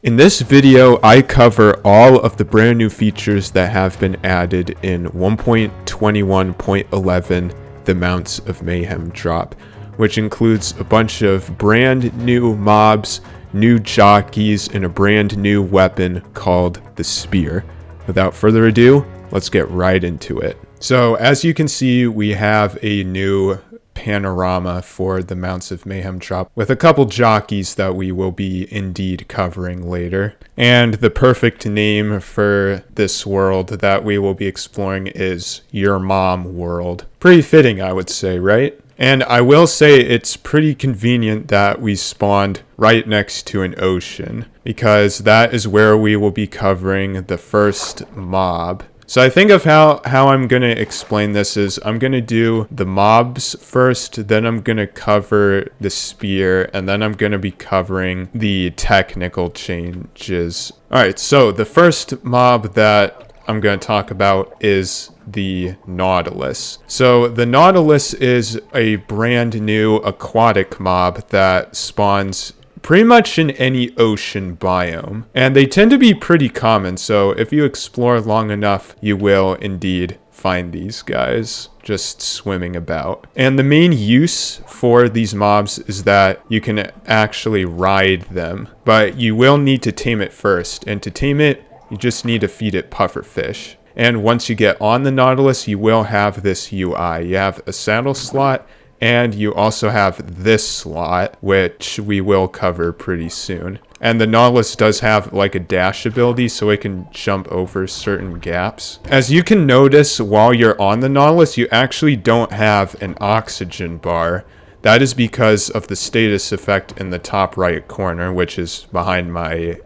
In this video, I cover all of the brand new features that have been added in 1.21.11, the Mounts of Mayhem drop, which includes a bunch of brand new mobs, new jockeys, and a brand new weapon called the Spear. Without further ado, let's get right into it. So as you can see, we have a new panorama for the Mounts of Mayhem drop with a couple jockeys that we will be indeed covering later. And the perfect name for this world that we will be exploring is Your Mom World. Pretty fitting, I would say, right? And I will say it's pretty convenient that we spawned right next to an ocean, because that is where we will be covering the first mob. So I think of how I'm going to explain this is I'm going to do the mobs first, then I'm going to cover the spear, and then I'm going to be covering the technical changes. Alright, so the first mob that I'm going to talk about is the nautilus. So the nautilus is a brand new aquatic mob that spawns pretty much in any ocean biome, and they tend to be pretty common, so if you explore long enough, you will indeed find these guys just swimming about. And the main use for these mobs is that you can actually ride them, but you will need to tame it first, and to tame it, you just need to feed it pufferfish. And once you get on the nautilus, you will have this UI. You have a saddle slot, and you also have this slot, which we will cover pretty soon. And the nautilus does have like a dash ability, so it can jump over certain gaps. As you can notice, while you're on the nautilus, you actually don't have an oxygen bar. That is because of the status effect in the top right corner, which is behind my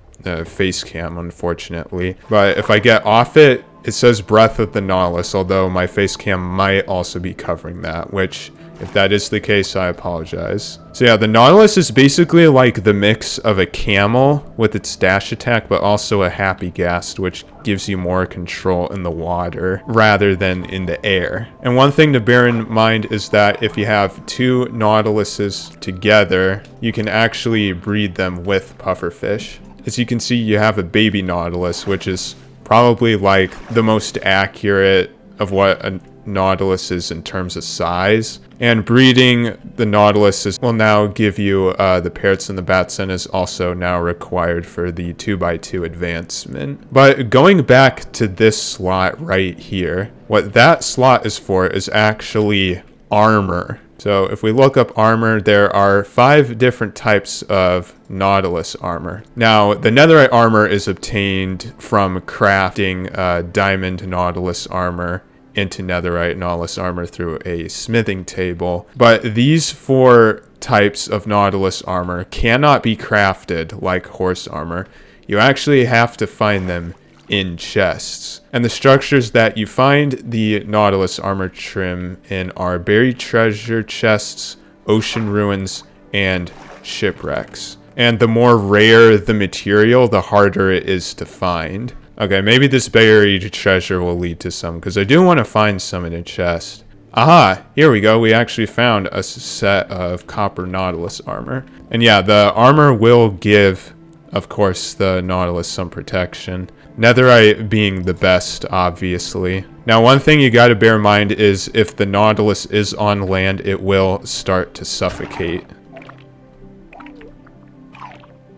face cam, unfortunately. But if I get off it, it says Breath of the Nautilus, although my face cam might also be covering that, which, if that is the case, I apologize. So yeah, the Nautilus is basically like the mix of a camel with its dash attack, but also a happy ghast, which gives you more control in the water rather than in the air. And one thing to bear in mind is that if you have two Nautiluses together, you can actually breed them with pufferfish. As you can see, you have a baby Nautilus, which is probably like the most accurate of what a Nautilus is in terms of size. And breeding the Nautiluses will now give you the parrots and the bats, and is also now required for the 2x2 advancement. But going back to this slot right here, what that slot is for is actually armor. So if we look up armor, there are 5 different types of Nautilus armor. Now, the netherite armor is obtained from crafting diamond Nautilus armor into netherite Nautilus armor through a smithing table. But these 4 types of Nautilus armor cannot be crafted like horse armor. You actually have to find them in chests. And the structures that you find the Nautilus armor trim in are buried treasure chests, ocean ruins, and shipwrecks. And the more rare the material, the harder it is to find. Okay, maybe this buried treasure will lead to some, because I do want to find some in a chest. Aha! Here we go. We actually found a set of copper Nautilus armor. And yeah, the armor will give, of course, the Nautilus some protection. Netherite being the best, obviously. Now, one thing you gotta bear in mind is if the Nautilus is on land, it will start to suffocate.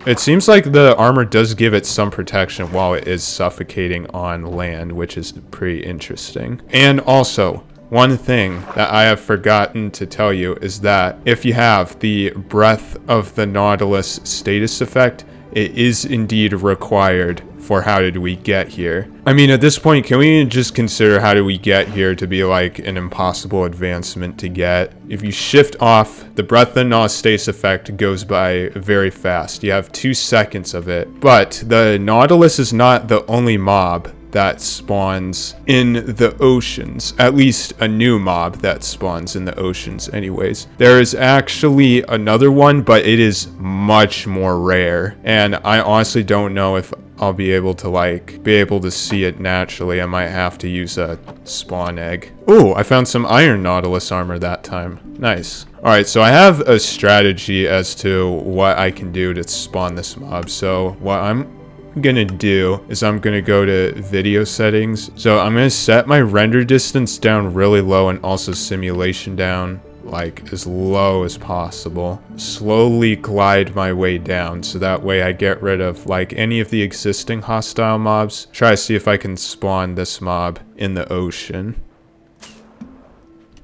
It seems like the armor does give it some protection while it is suffocating on land, which is pretty interesting. And also, one thing that I have forgotten to tell you is that if you have the Breath of the Nautilus status effect, it is indeed required for How Did We Get Here. I mean, at this point, can we just consider How Did We Get Here to be like an impossible advancement to get? If you shift off, the Breath of the Nautilus status effect goes by very fast. You have 2 seconds of it. But the Nautilus is not the only mob that spawns in the oceans, at least a new mob that spawns in the oceans anyways. There is actually another one, but it is much more rare, and I honestly don't know if I'll be able to see it naturally. I might have to use a spawn egg. Ooh, I found some iron nautilus armor that time. Nice. Alright, so I have a strategy as to what I can do to spawn this mob. So what I'm gonna do is I'm gonna go to video settings. So I'm gonna set my render distance down really low and also simulation down like as low as possible. Slowly glide my way down so that way I get rid of like any of the existing hostile mobs. Try to see if I can spawn this mob in the ocean.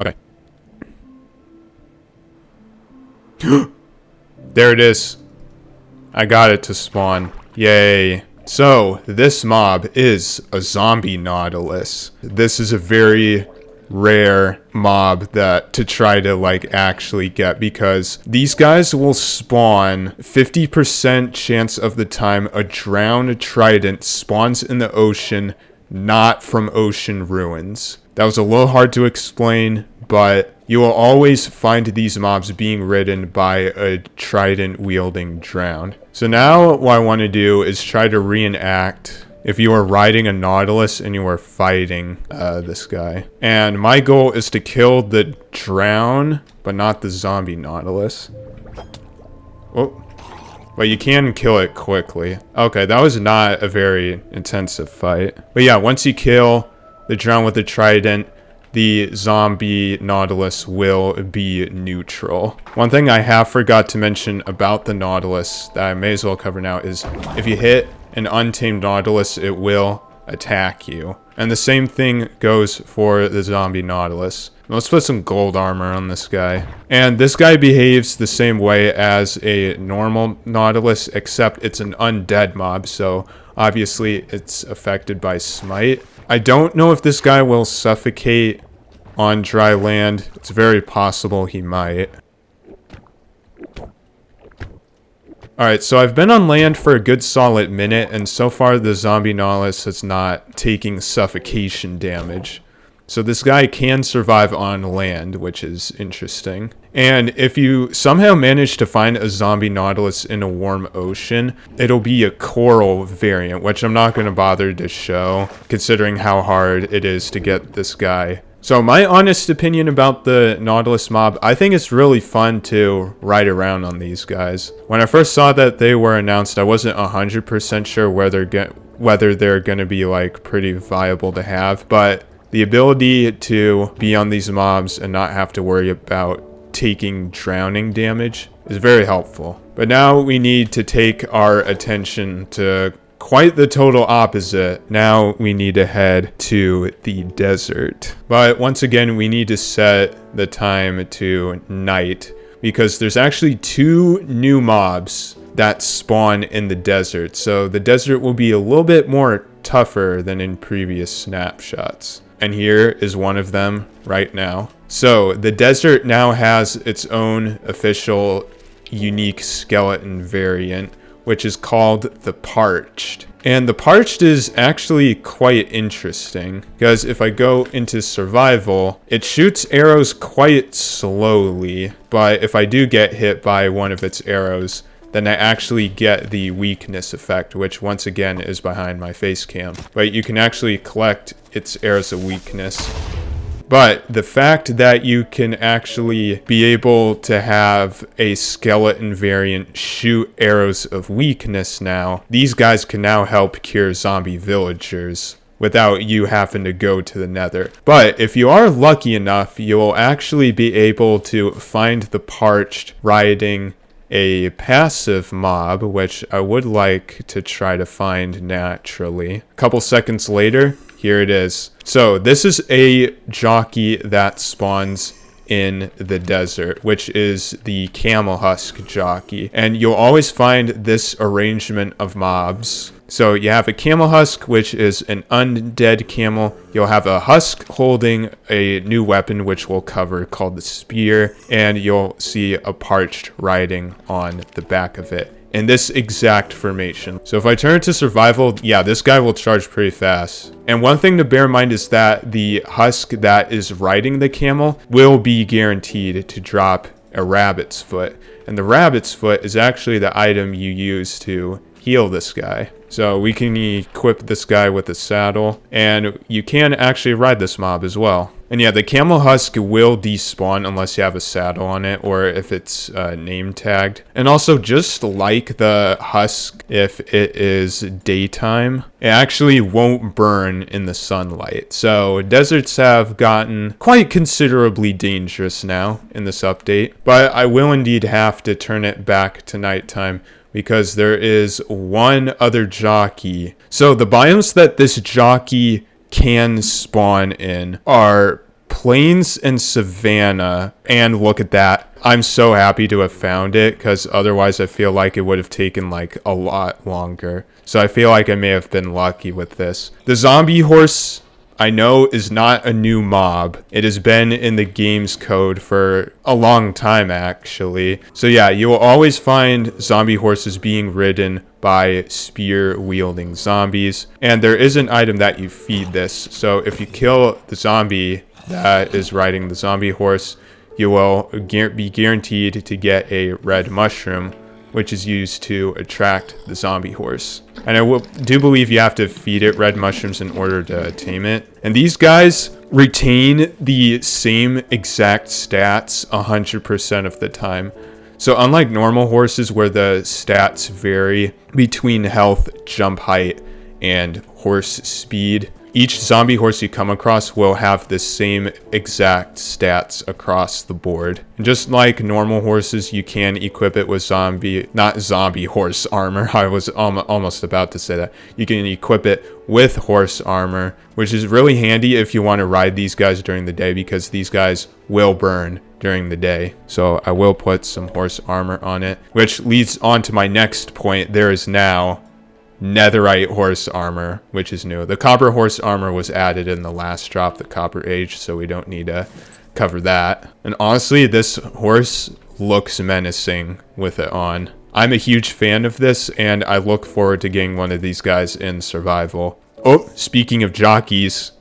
Okay. There it is. I got it to spawn. Yay. So this mob is a zombie nautilus. This is a very rare mob to try to like actually get, because these guys will spawn 50% chance of the time. A drowned trident spawns in the ocean, not from ocean ruins. That was a little hard to explain, but you will always find these mobs being ridden by a trident wielding drowned. So now what I want to do is try to reenact if you are riding a nautilus and you are fighting this guy. And my goal is to kill the drown, but not the zombie nautilus. Oh, but you can kill it quickly. Okay, that was not a very intensive fight. But yeah, once you kill the drown with the trident, the zombie nautilus will be neutral. One thing I have forgot to mention about the nautilus that I may as well cover now is if you hit an untamed nautilus, it will attack you. And the same thing goes for the zombie nautilus. Let's put some gold armor on this guy. And this guy behaves the same way as a normal nautilus, except it's an undead mob, so obviously it's affected by smite. I don't know if this guy will suffocate on dry land. It's very possible he might. Alright, so I've been on land for a good solid minute, and so far the zombie nautilus is not taking suffocation damage. So this guy can survive on land, which is interesting. And if you somehow manage to find a zombie nautilus in a warm ocean, it'll be a coral variant, which I'm not going to bother to show, considering how hard it is to get this guy. So my honest opinion about the nautilus mob, I think it's really fun to ride around on these guys. When I first saw that they were announced, I wasn't 100% sure whether they're going to be like pretty viable to have, but the ability to be on these mobs and not have to worry about taking drowning damage is very helpful. But now we need to take our attention to quite the total opposite. Now we need to head to the desert. But once again, we need to set the time to night, because there's actually 2 new mobs that spawn in the desert. So the desert will be a little bit more tougher than in previous snapshots. And here is one of them right now. So the desert now has its own official unique skeleton variant, which is called the Parched. And the Parched is actually quite interesting, because if I go into survival, it shoots arrows quite slowly, but if I do get hit by one of its arrows, then I actually get the weakness effect, which once again is behind my face cam. But you can actually collect its arrows of weakness. But the fact that you can actually be able to have a skeleton variant shoot arrows of weakness now, these guys can now help cure zombie villagers without you having to go to the nether. But if you are lucky enough, you'll actually be able to find the Parched riding a passive mob, which I would like to try to find naturally. A couple seconds later, here it is. So this is a jockey that spawns in the desert, which is the camel husk jockey. And you'll always find this arrangement of mobs. So you have a camel husk, which is an undead camel. You'll have a husk holding a new weapon, which we'll cover, called the spear. And you'll see a Parched riding on the back of it in this exact formation. So if I turn to survival, yeah, this guy will charge pretty fast. And one thing to bear in mind is that the husk that is riding the camel will be guaranteed to drop a rabbit's foot. And the rabbit's foot is actually the item you use to heal this guy. So we can equip this guy with a saddle, and you can actually ride this mob as well. And yeah, the camel husk will despawn unless you have a saddle on it or if it's name tagged. And also, just like the husk, if it is daytime, it actually won't burn in the sunlight. So deserts have gotten quite considerably dangerous now in this update, but I will indeed have to turn it back to nighttime because there is one other jockey. So the biomes that this jockey can spawn in are plains and savanna, and look at that. I'm so happy to have found it because otherwise I feel like it would have taken like a lot longer. So I feel like I may have been lucky with this. The zombie horse, I know, is not a new mob. It has been in the game's code for a long time, actually. So yeah, you will always find zombie horses being ridden by spear-wielding zombies. And there is an item that you feed this. So if you kill the zombie that is riding the zombie horse, you will be guaranteed to get a red mushroom, which is used to attract the zombie horse. And I do believe you have to feed it red mushrooms in order to tame it. And these guys retain the same exact stats 100% of the time. So unlike normal horses where the stats vary between health, jump height, and horse speed, each zombie horse you come across will have the same exact stats across the board. And just like normal horses, you can equip it with not zombie horse armor. I was almost about to say that. You can equip it with horse armor, which is really handy if you want to ride these guys during the day because these guys will burn during the day. So I will put some horse armor on it, which leads on to my next point. There is now netherite horse armor, which is new. The copper horse armor was added in the last drop, the Copper Age, so we don't need to cover that. And honestly, this horse looks menacing with it on. I'm a huge fan of this, and I look forward to getting one of these guys in survival. Oh, speaking of jockeys,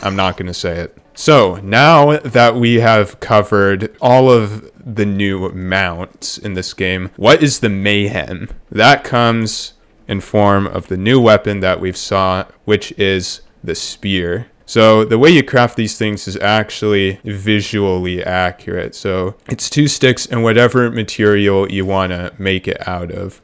I'm not going to say it. So now that we have covered all of the new mounts in this game, what is the mayhem? That comes in form of the new weapon that we've saw, which is the spear. So the way you craft these things is actually visually accurate. So it's 2 sticks and whatever material you want to make it out of.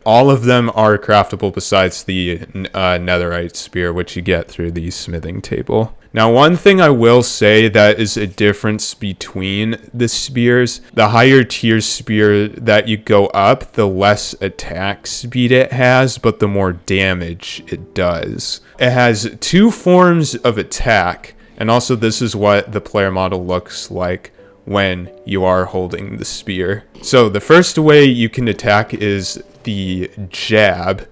All of them are craftable besides the netherite spear, which you get through the smithing table. Now, one thing I will say that is a difference between the spears, the higher tier spear that you go up, the less attack speed it has, but the more damage it does. It has 2 forms of attack, and also this is what the player model looks like when you are holding the spear. So the first way you can attack is the jab,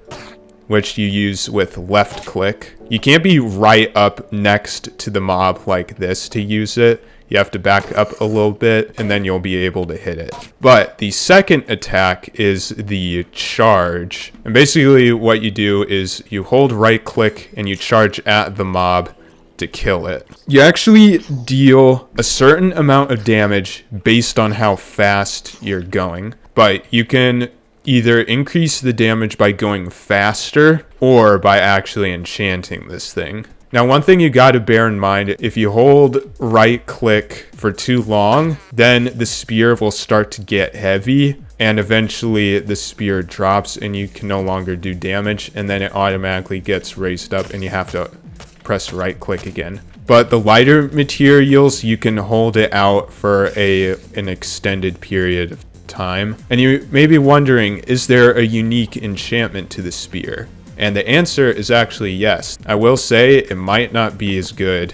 which you use with left click. You can't be right up next to the mob like this to use it. You have to back up a little bit and then you'll be able to hit it. But the second attack is the charge. And basically what you do is you hold right click and you charge at the mob to kill it. You actually deal a certain amount of damage based on how fast you're going. But you can either increase the damage by going faster or by actually enchanting this thing. Now, one thing you got to bear in mind, if you hold right click for too long, then the spear will start to get heavy and eventually the spear drops and you can no longer do damage, and then it automatically gets raised up and you have to press right click again. But the lighter materials, you can hold it out for an extended period of time. And you may be wondering, is there a unique enchantment to the spear? And the answer is actually yes. I will say it might not be as good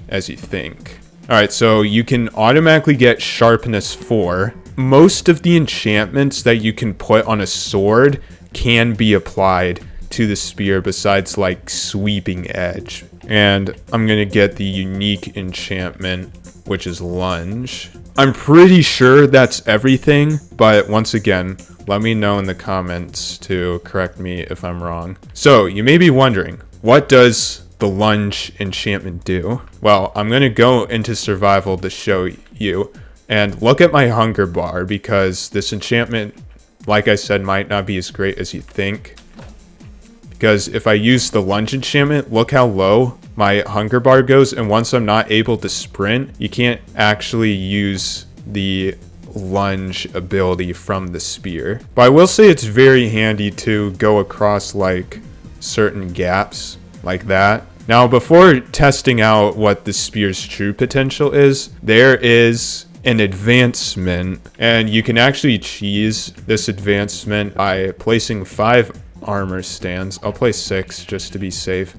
as you think. Alright, so you can automatically get sharpness 4. Most of the enchantments that you can put on a sword can be applied to the spear besides like sweeping edge. And I'm gonna get the unique enchantment, which is lunge. I'm pretty sure that's everything, but once again, let me know in the comments to correct me if I'm wrong. So you may be wondering, what does the lunge enchantment do? Well, I'm gonna go into survival to show you, and look at my hunger bar because this enchantment like I said, might not be as great as you think. Because if I use the lunge enchantment, look how low my hunger bar goes. And once I'm not able to sprint, you can't actually use the lunge ability from the spear. But I will say it's very handy to go across like certain gaps like that. Now, before testing out what the spear's true potential is, there is an advancement, and you can actually cheese this advancement by placing 5 armor stands. I'll place 6 just to be safe.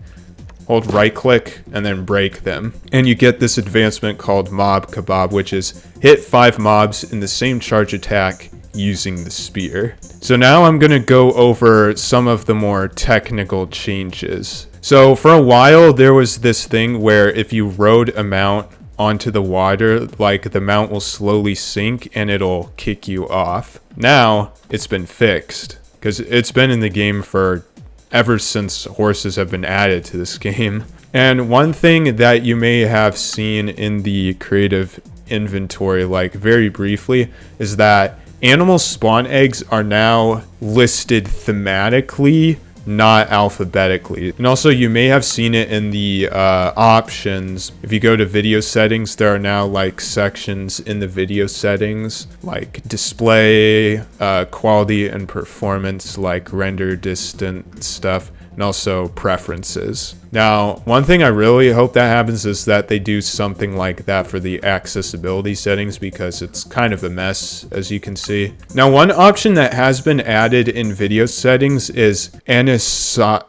Hold right click and then break them. And you get this advancement called Mob Kebab, which is hit 5 mobs in the same charge attack using the spear. So now I'm gonna go over some of the more technical changes. So for a while there was this thing where if you rode a mount onto the water, like the mount will slowly sink and it'll kick you off. Now it's been fixed because it's been in the game for ever since horses have been added to this game. And one thing that you may have seen in the creative inventory, like very briefly, is that animal spawn eggs are now listed thematically, not alphabetically. And also you may have seen it in the options. If you go to video settings, there are now like sections in the video settings like display, quality and performance, like render distant stuff, and also preferences. Now, one thing I really hope that happens is that they do something like that for the accessibility settings, because it's kind of a mess, as you can see. Now, one option that has been added in video settings is I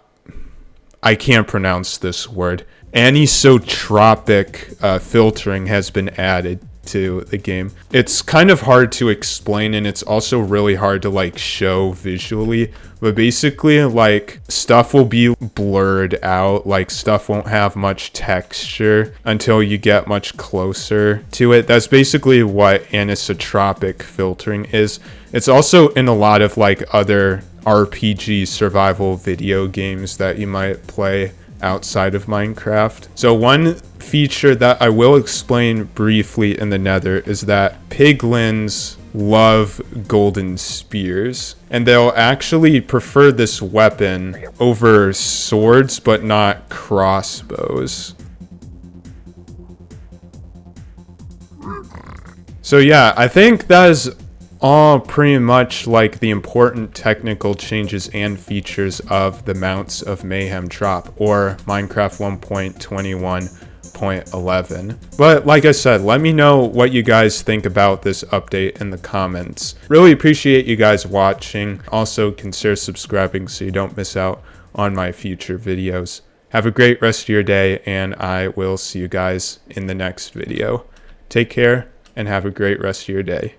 can't pronounce this word. Anisotropic filtering has been added to the game. It's kind of hard to explain, and it's also really hard to like show visually, but basically like stuff will be blurred out, like stuff won't have much texture until you get much closer to it. That's basically what anisotropic filtering is. It's also in a lot of like other RPG survival video games that you might play outside of Minecraft. So one feature that I will explain briefly in the Nether is that piglins love golden spears, and they'll actually prefer this weapon over swords but not crossbows. So yeah, I think that is all pretty much like the important technical changes and features of the Mounts of Mayhem drop, or Minecraft 1.21.11. But like I said, let me know what you guys think about this update in the comments. Really appreciate you guys watching. Also consider subscribing so you don't miss out on my future videos. Have a great rest of your day, and I will see you guys in the next video. Take care and have a great rest of your day.